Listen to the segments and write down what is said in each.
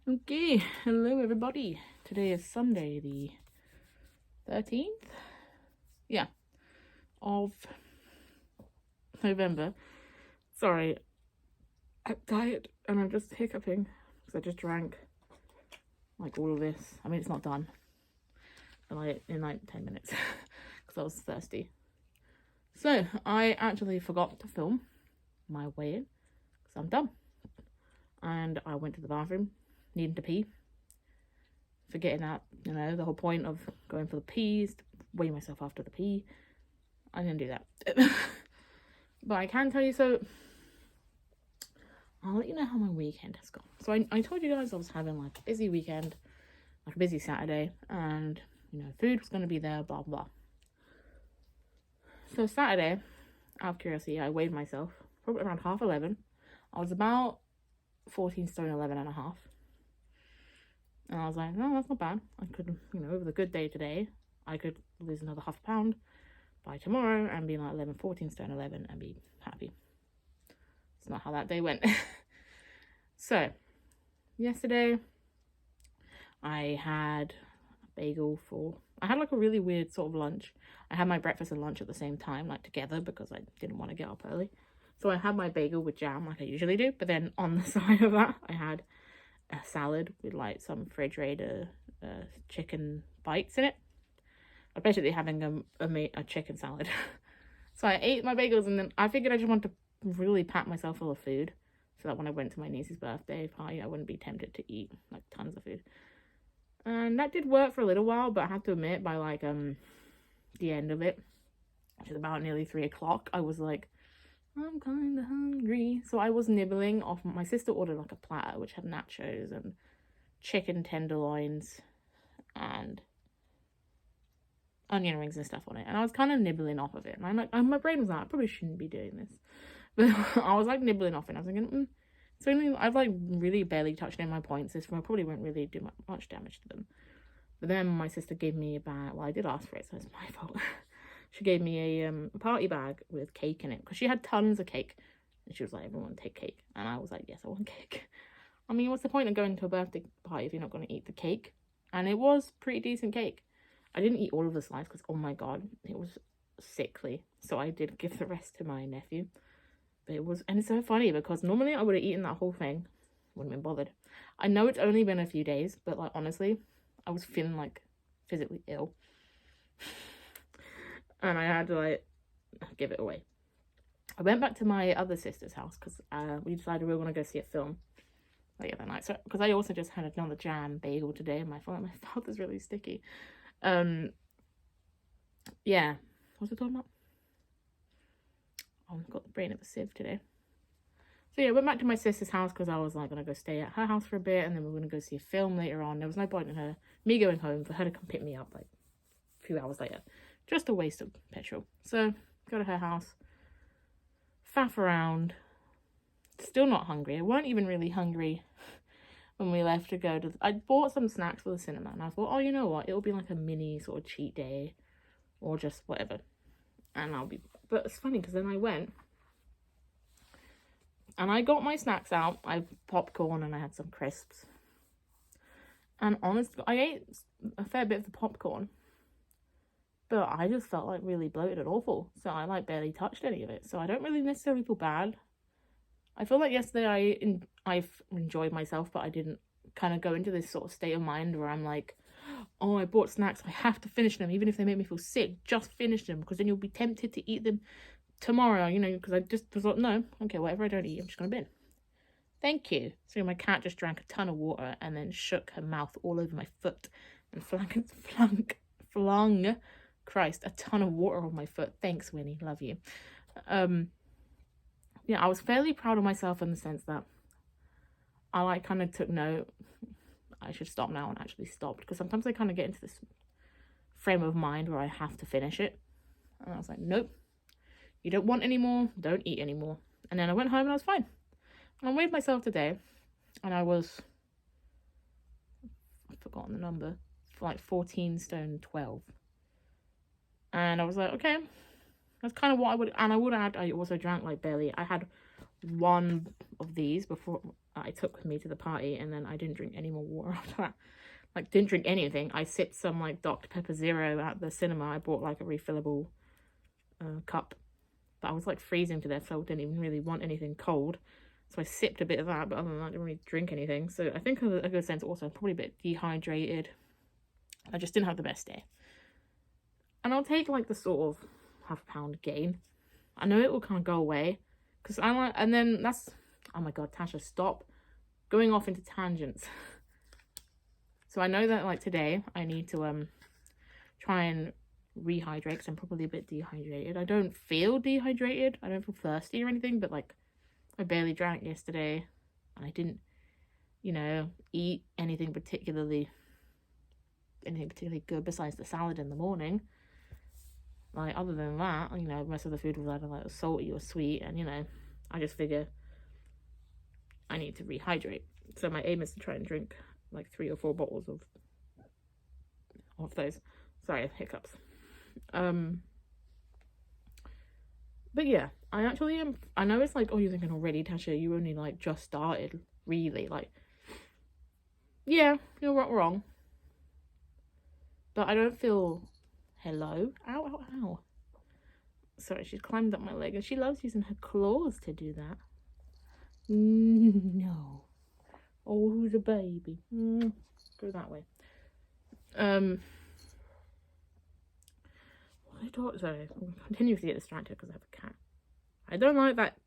Okay, hello everybody. Today is Sunday the 13th, yeah, of November. Sorry, I'm tired and I'm just hiccuping because I just drank like all of this. I mean, it's not done, but in like 10 minutes because I was thirsty. So I actually forgot to film my way in because I'm dumb, and I went to the bathroom needing to pee, forgetting that, you know, the whole point of going for the pee is to weigh myself after the pee. I didn't do that. But I can tell you, so I'll let you know how my weekend has gone. So I told you guys I was having like a busy weekend, like a busy Saturday, and you know, food was going to be there, blah blah. So Saturday, out of curiosity, I weighed myself probably around 11:30. I was about 14 stone 11 and a half. And I was like, no, that's not bad. I could, you know, with a good day today, I could lose another half a pound by tomorrow and be like 14 stone 11 and be happy. It's not how that day went. So yesterday I had a bagel I had like a really weird sort of lunch. I had my breakfast and lunch at the same time, like together, because I didn't want to get up early. So I had my bagel with jam like I usually do, but then on the side of that I had a salad with like some refrigerator chicken bites in it. I'm basically having a chicken salad. So I ate my bagels, and then I figured I just wanted to really pack myself full of food so that when I went to my niece's birthday party, I wouldn't be tempted to eat like tons of food. And that did work for a little while, but I have to admit, by like the end of it, which is about nearly 3 o'clock, I was like, I'm kind of hungry. So I was nibbling off. My sister ordered like a platter which had nachos and chicken tenderloins and onion rings and stuff on it, and I was kind of nibbling off of it, and I'm like, my brain was like, I probably shouldn't be doing this, but I was like nibbling off it, and I was thinking, so I've like really barely touched any of my points. This one probably won't really do much damage to them. But then my sister gave me a bag. Well, I did ask for it, so it's my fault. She gave me a party bag with cake in it because she had tons of cake, and she was like, everyone take cake, and I was like, yes, I want cake. I mean, what's the point of going to a birthday party if you're not going to eat the cake? And it was pretty decent cake. I didn't eat all of the slice because, oh my god, it was sickly. So I did give the rest to my nephew. But and it's so funny because normally I would have eaten that whole thing. Wouldn't have been bothered. I know it's only been a few days, but like honestly, I was feeling like physically ill. And I had to like give it away. I went back to my other sister's house because we decided we were going to go see a film later that night. So because I also just had another jam bagel today, and my mouth is really sticky. Yeah, what was I talking about? Oh, I've got the brain of a sieve today. So yeah, I went back to my sister's house because I was like gonna go stay at her house for a bit, and then we were gonna go see a film later on. There was no point in me going home for her to come pick me up like a few hours later. Just a waste of petrol. So go to her house, faff around, still not hungry. I weren't even really hungry when we left to go to I bought some snacks for the cinema, and I thought, oh, you know what, it'll be like a mini sort of cheat day or just whatever, and but it's funny because then I went and I got my snacks out. I had popcorn and I had some crisps, and honestly, I ate a fair bit of the popcorn, but I just felt like really bloated and awful, so I like barely touched any of it. So I don't really necessarily feel bad. I feel like yesterday I've enjoyed myself, but I didn't kind of go into this sort of state of mind where I'm like, oh, I bought snacks, I have to finish them, even if they make me feel sick, just finish them, because then you'll be tempted to eat them tomorrow, you know, because I just thought, no, okay, whatever I don't eat, I'm just going to bin. Thank you. So my cat just drank a ton of water and then shook her mouth all over my foot and flung, Christ, a ton of water on my foot. Thanks, Winnie, love you. Yeah, I was fairly proud of myself in the sense that I like kind of took note. I should stop now, and actually stopped, because sometimes I kind of get into this frame of mind where I have to finish it, and I was like, nope, you don't want any more, don't eat anymore. And then I went home and I was fine. And I weighed myself today, and I've forgotten the number, like 14 stone 12. And I was like, okay, that's kind of what I would, and I would add, I also drank like barely. I had one of these before I took with me to the party, and then I didn't drink any more water after that. Like, didn't drink anything. I sipped some, like, Dr. Pepper Zero at the cinema. I bought, like, a refillable cup. But I was, like, freezing to death, so I didn't even really want anything cold. So I sipped a bit of that, but other than that, I didn't really drink anything. So I think in a good sense also, I'm probably a bit dehydrated. I just didn't have the best day. And I'll take, like, the sort of half-pound gain. I know it will kind of go away. Because I like, and then that's, oh my god, Tasha, stop going off into tangents. So I know that, like, today I need to try and rehydrate because I'm probably a bit dehydrated. I don't feel dehydrated. I don't feel thirsty or anything, but, like, I barely drank yesterday. And I didn't, you know, eat anything particularly good besides the salad in the morning. Like, other than that, you know, most of the food was either, like, salty or sweet. And, you know, I just figure I need to rehydrate. So my aim is to try and drink like 3 or 4 bottles of those. Sorry, hiccups. But yeah, I actually am. I know it's like, oh, you're thinking already, Tasha, you only like just started, really. Like, yeah, you're not wrong. But I don't feel, hello? Ow, ow, ow. Sorry, she's climbed up my leg and she loves using her claws to do that. No. Oh, who's a baby? Go that way. Sorry, I'm continuously get distracted because I have a cat. I don't like that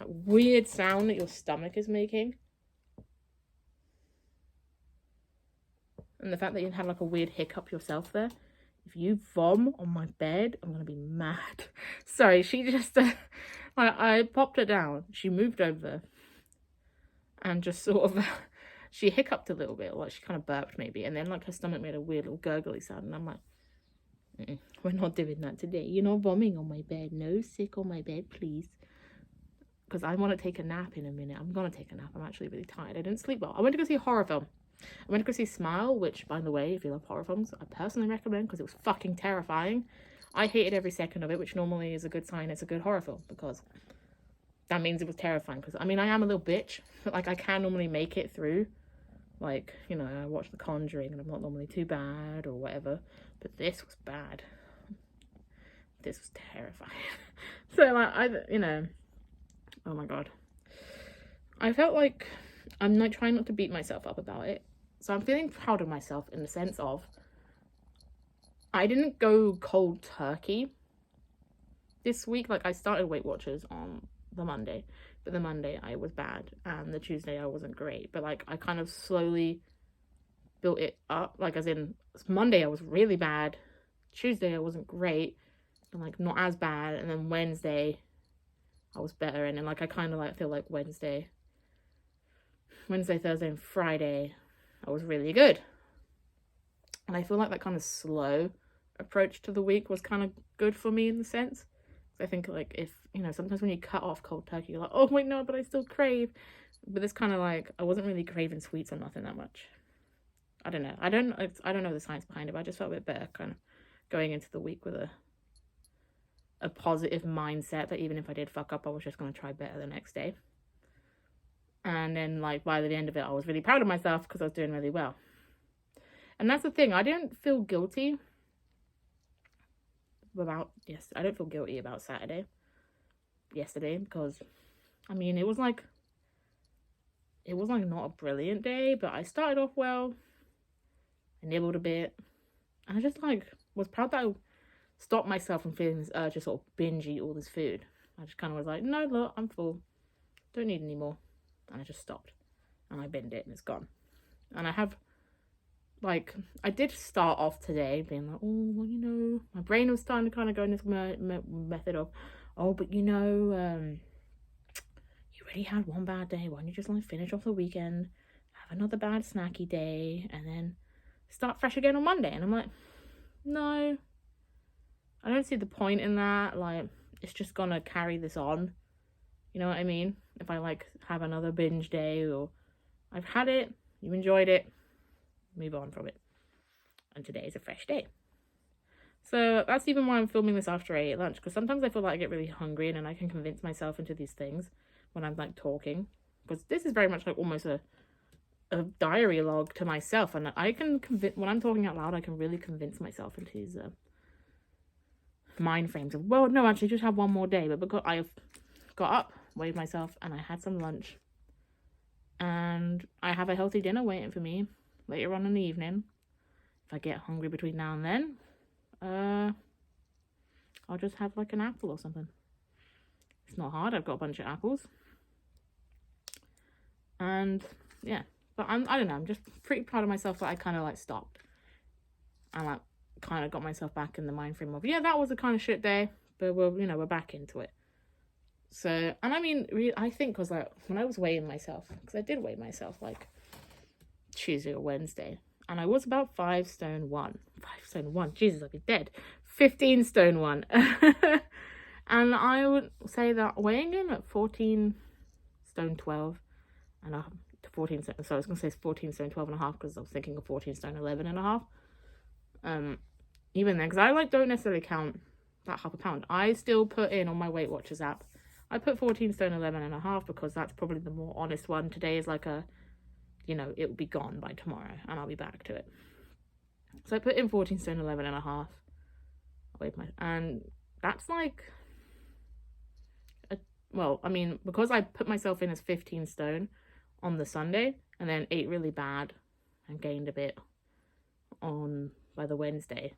weird sound that your stomach is making. And the fact that you had like a weird hiccup yourself there. If you vom on my bed, I'm gonna be mad. Sorry, she just I popped her down. She moved over and just sort of she hiccuped a little bit, like she kind of burped maybe, and then like her stomach made a weird little gurgly sound, and I'm like, we're not doing that today. You're not vomiting on my bed. No sick on my bed, please. Because I want to take a nap in a minute. I'm gonna take a nap. I'm actually really tired. I didn't sleep well. I went to go see a horror film. I went to go see Smile, which, by the way, if you love horror films, I personally recommend because it was fucking terrifying. I hated every second of it, which normally is a good sign it's a good horror film, because that means it was terrifying. Because, I mean, I am a little bitch, but, like, I can normally make it through. Like, you know, I watch The Conjuring and I'm not normally too bad or whatever, but this was bad. This was terrifying. So, like, you know, oh my god. I felt like I'm like trying not to beat myself up about it. So I'm feeling proud of myself in the sense of I didn't go cold turkey this week. Like, I started Weight Watchers on the Monday, but the Monday I was bad and the Tuesday I wasn't great. But like, I kind of slowly built it up. Like, as in Monday I was really bad, Tuesday I wasn't great, and like not as bad, and then Wednesday I was better, and then like I kind of like feel like Wednesday, Thursday, and Friday I was really good. And I feel like that kind of slow approach to the week was kind of good for me in the sense. I think, like, if, you know, sometimes when you cut off cold turkey, you're like, oh, wait, no, but I still crave. But it's kind of like, I wasn't really craving sweets or nothing that much. I don't know. I don't know the science behind it, but I just felt a bit better kind of going into the week with a positive mindset that even if I did fuck up, I was just going to try better the next day. And then, like, by the end of it, I was really proud of myself because I was doing really well. And that's the thing. I didn't feel guilty about, I don't feel guilty about yesterday, because, I mean, it was like not a brilliant day, but I started off well. I nibbled a bit. And I just, like, was proud that I stopped myself from feeling this urge to sort of binge eat all this food. I just kind of was like, no, look, I'm full. Don't need any more. And I just stopped. And I binned it and it's gone. And I have, like, I did start off today being like, oh, well, you know, my brain was starting to kind of go in this method of, oh, but you know, you already had one bad day. Why don't you just, like, finish off the weekend, have another bad snacky day, and then start fresh again on Monday? And I'm like, no, I don't see the point in that. Like, it's just gonna carry this on. You know what I mean? If I, like, have another binge day, or I've had it, you enjoyed it, move on from it. And today is a fresh day. So that's even why I'm filming this after I ate lunch, because sometimes I feel like I get really hungry and then I can convince myself into these things. when I'm like talking, because this is very much like almost a diary log to myself, and I can when I'm talking out loud, I can really convince myself into these mind frames of, well, no, actually, just have one more day. But because I've got up, weighed myself, and I had some lunch, and I have a healthy dinner waiting for me later on in the evening. If I get hungry between now and then, I'll just have like an apple or something. It's not hard. I've got a bunch of apples, and yeah. But I don't know. I'm just pretty proud of myself that I kind of like stopped, and like kind of got myself back in the mind frame of, yeah, that was a kind of shit day, but we're back into it. So, and I mean, I think because like when I was weighing myself, because I did weigh myself like Tuesday or Wednesday, and I was about 5 stone 1. 5 stone 1. Jesus, I'd be dead. 15 stone 1. And I would say that weighing in at 14 stone 12 and a 14 stone, so I was going to say 14 stone 12 and a half because I was thinking of 14 stone 11 and a half. Even then, because I like don't necessarily count that half a pound. I still put in on my Weight Watchers app, I put 14 stone 11 and a half because that's probably the more honest one. Today is like a, it will be gone by tomorrow and I'll be back to it. So I put in 14 stone 11 and a half. And that's like, well, I mean, because I put myself in as 15 stone on the Sunday and then ate really bad and gained a bit by the Wednesday.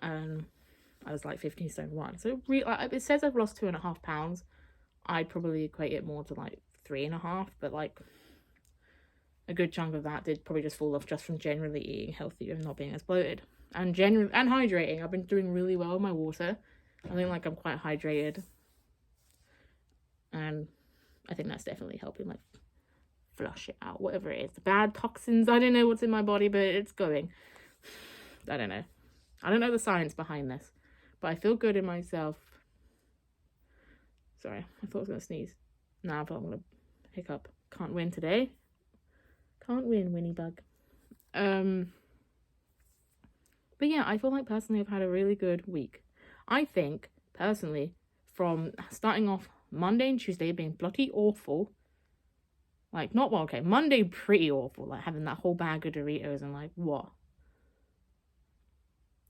I was like 15 stone 1. So it says I've lost 2.5 pounds. I'd probably equate it more to like 3.5, but like a good chunk of that did probably just fall off just from generally eating healthier and not being as bloated. And hydrating. I've been doing really well with my water. I think like I'm quite hydrated. And I think that's definitely helping like flush it out, whatever it is. The bad toxins, I don't know what's in my body, but it's going. I don't know. I don't know the science behind this, but I feel good in myself. Sorry, I thought I was going to sneeze. Nah, I thought I'm going to hiccup. Can't win today. Can't win, Winnie Bug. But yeah, I feel like personally I've had a really good week. I think, personally, from starting off Monday and Tuesday being bloody awful, like, not well, okay, Monday pretty awful, like having that whole bag of Doritos and like, what?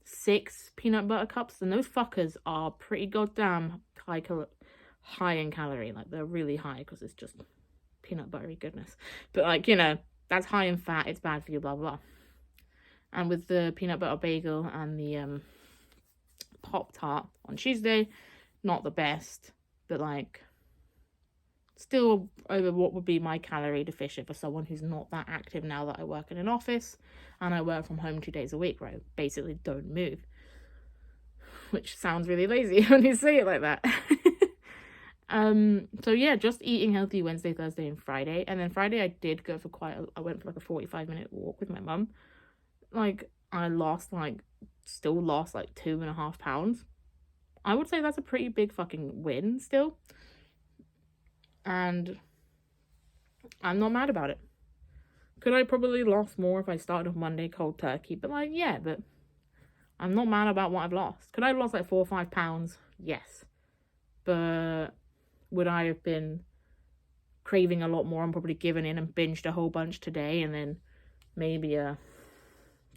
6 peanut butter cups, and those fuckers are pretty goddamn high in calorie. Like, they're really high because it's just peanut buttery goodness. But like, that's high in fat, it's bad for you, blah blah. And with the peanut butter bagel and the Pop-Tart on Tuesday, not the best, but like still over what would be my calorie deficient for someone who's not that active now that I work in an office and I work from home 2 days a week where I basically don't move, which sounds really lazy when you say it like that. So yeah, just eating healthy Wednesday, Thursday and Friday. And then Friday I did go for I went for like a 45-minute walk with my mum. Like I still lost like 2.5 pounds. I would say that's a pretty big fucking win still. And I'm not mad about it. Could I probably lost more if I started off Monday cold turkey? But like, yeah, but I'm not mad about what I've lost. Could I have lost like 4 or 5 pounds? Yes. But would I have been craving a lot more and probably given in and binged a whole bunch today and then maybe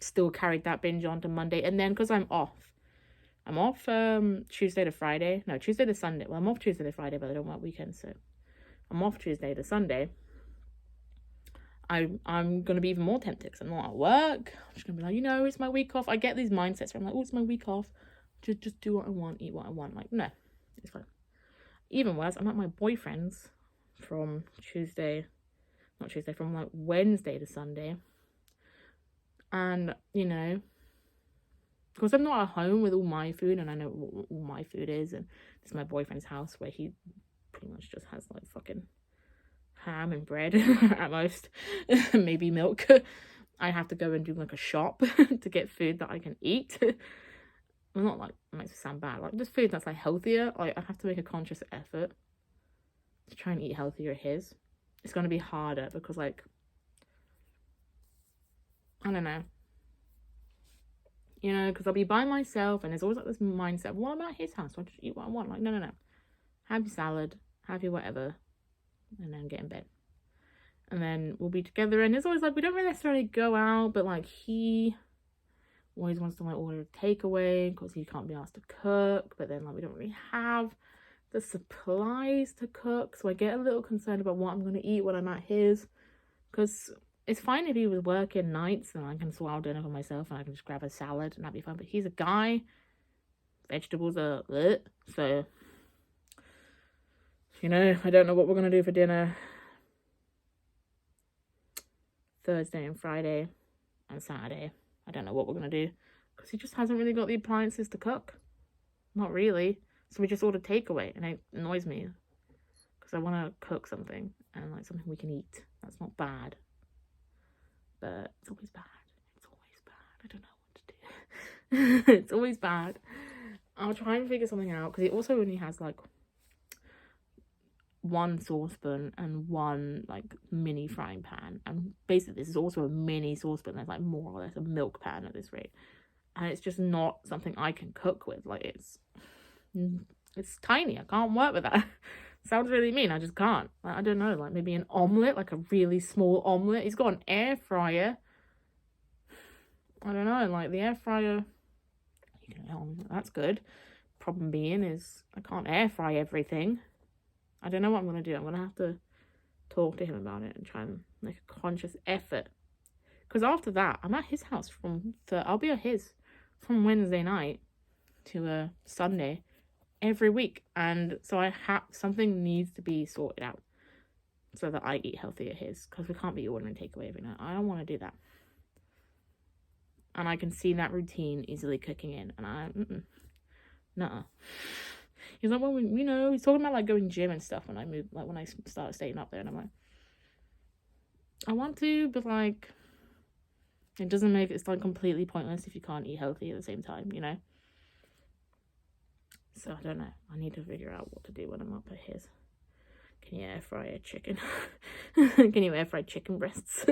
still carried that binge on to Monday? And then because I'm off Tuesday to Friday. No, Tuesday to Sunday. Well, I'm off Tuesday to Friday, but I don't work weekends, so I'm off Tuesday to Sunday. I'm going to be even more tempted because I'm not at work. I'm just going to be like, it's my week off. I get these mindsets where I'm like, oh, it's my week off. Just do what I want, eat what I want. Like, no, it's fine. Even worse, I'm at my boyfriend's from from like Wednesday to Sunday. And, because I'm not at home with all my food and I know what all my food is, and this is my boyfriend's house where he pretty much just has like fucking ham and bread at most, maybe milk. I have to go and do like a shop to get food that I can eat. Well, not like, it makes it sound bad, like just food that's like healthier. Like I have to make a conscious effort to try and eat healthier at his. It's going to be harder because like, I don't know, because I'll be by myself and there's always like this mindset, what about his house? So I just eat what I want. Like, no. have your salad, have your whatever, and then get in bed. And then we'll be together. And it's always like, we don't really necessarily go out, but like he always wants to like order a takeaway because he can't be asked to cook. But then like we don't really have the supplies to cook. So I get a little concerned about what I'm going to eat when I'm at his. Because it's fine if he was working nights and I can sort out dinner for myself and I can just grab a salad and that'd be fine. But he's a guy. Vegetables are lit. So, you know, I don't know what we're going to do for dinner Thursday and Friday and Saturday. I don't know what we're going to do because he just hasn't really got the appliances to cook. Not really. So we just ordered takeaway and it annoys me because I want to cook something and like something we can eat. That's not bad. But it's always bad. It's always bad. I don't know what to do. It's always bad. I'll try and figure something out because he also only has like one saucepan and one like mini frying pan, and basically this is also a mini saucepan. There's like more or less a milk pan at this rate, and it's just not something I can cook with. Like it's tiny. I can't work with that. Sounds really mean. I just can't. Like, I don't know, like maybe an omelet, like a really small omelet. He's got an air fryer. I don't know, like the air fryer, you can, that's good. Problem being is I can't air fry everything. I don't know what I'm going to do. I'm going to have to talk to him about it and try and make a conscious effort. Because after that, I'm at his house I'll be at his from Wednesday night to Sunday every week. And so something needs to be sorted out so that I eat healthy at his. Because we can't be ordering takeaway every night. I don't want to do that. And I can see that routine easily kicking in. And nuh-uh. He's like, well, he's talking about like going gym and stuff when I moved, like when I started staying up there, and I'm like, I want to, but like, it doesn't make it's like completely pointless if you can't eat healthy at the same time, you know. So I don't know. I need to figure out what to do when I'm up at his. Can you air fry a chicken? Can you air fry chicken breasts?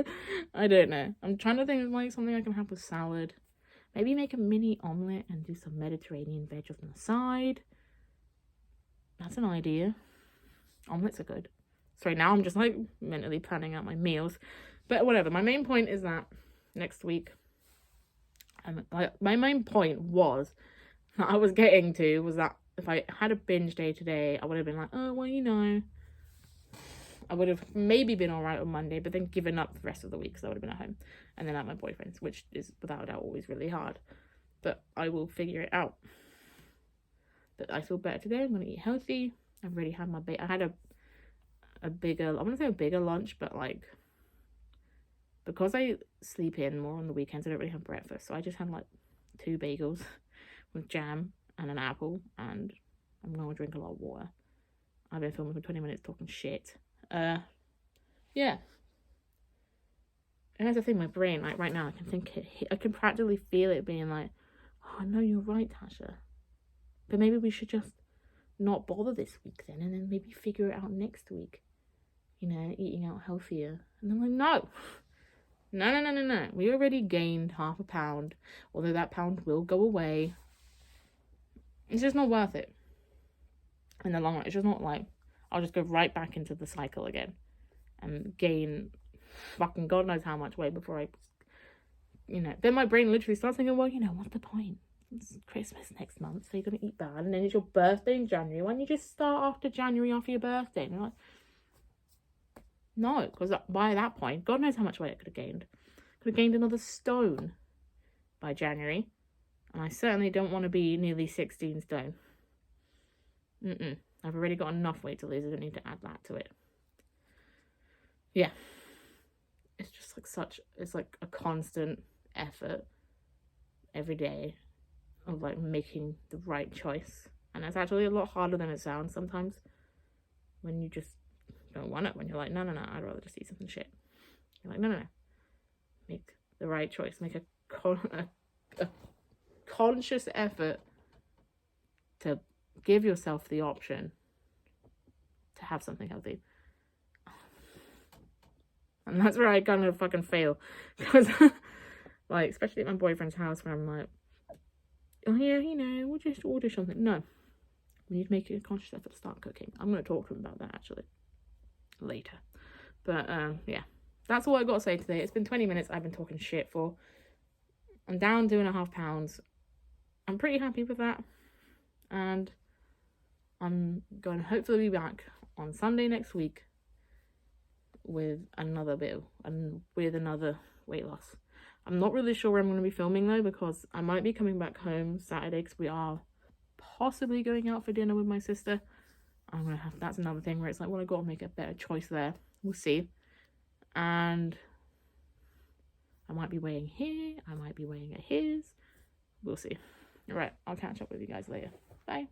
I don't know. I'm trying to think of like something I can have with salad. Maybe make a mini omelette and do some Mediterranean veg on the side. That's an idea. Omelettes are good. Sorry, now I'm just like mentally planning out my meals. But whatever. My main point is that next week, my main point was that I was getting to was that if I had a binge day today, I would have been like, oh, well, you know, I would have maybe been all right on Monday, but then given up the rest of the week because I would have been at home and then at my boyfriend's, which is without a doubt always really hard. But I will figure it out. But I feel better today. I'm going to eat healthy. I've already had I had a bigger, I want to say a bigger lunch, but like, because I sleep in more on the weekends, I don't really have breakfast. So I just had like 2 bagels with jam and an apple, and I'm going to drink a lot of water. I've been filming for 20 minutes talking shit. Yeah. And that's the thing, my brain, like right now, I can practically feel it being like, oh, no, you're right, Tasha. But maybe we should just not bother this week then, and then maybe figure it out next week. You know, eating out healthier. And I'm like, no. We already gained half a pound, although that pound will go away. It's just not worth it. In the long run, it's just not like, I'll just go right back into the cycle again and gain fucking God knows how much weight before I, then my brain literally starts thinking, well, what's the point? It's Christmas next month, so you're going to eat bad, and then it's your birthday in January. Why don't you just start after January, after your birthday? And you're like, no, because by that point, God knows how much weight I could have gained. Could have gained another stone by January, and I certainly don't want to be nearly 16 stone. I've already got enough weight to lose. I don't need to add that to it. Yeah. It's just like it's like a constant effort every day of like making the right choice. And it's actually a lot harder than it sounds sometimes when you just don't want it. When you're like, no, I'd rather just eat something shit. You're like, no. Make the right choice. Make a conscious effort to give yourself the option to have something healthy. And that's where I kind of fucking fail. Because, like, especially at my boyfriend's house where I'm like, oh yeah, we'll just order something. No. we need to make a conscious effort to start cooking. I'm going to talk to him about that actually later. But yeah, that's all I got to say today. It's been 20 minutes I've been talking shit for. I'm down 2.5 pounds. I'm pretty happy with that. And I'm going to hopefully be back on Sunday next week with another weight loss. I'm not really sure where I'm going to be filming though, because I might be coming back home Saturday because we are possibly going out for dinner with my sister. I'm gonna have, that's another thing where it's like, well, I gotta make a better choice there. We'll see. And I might be weighing here, I might be weighing at his. We'll see. All right, I'll catch up with you guys later. Bye.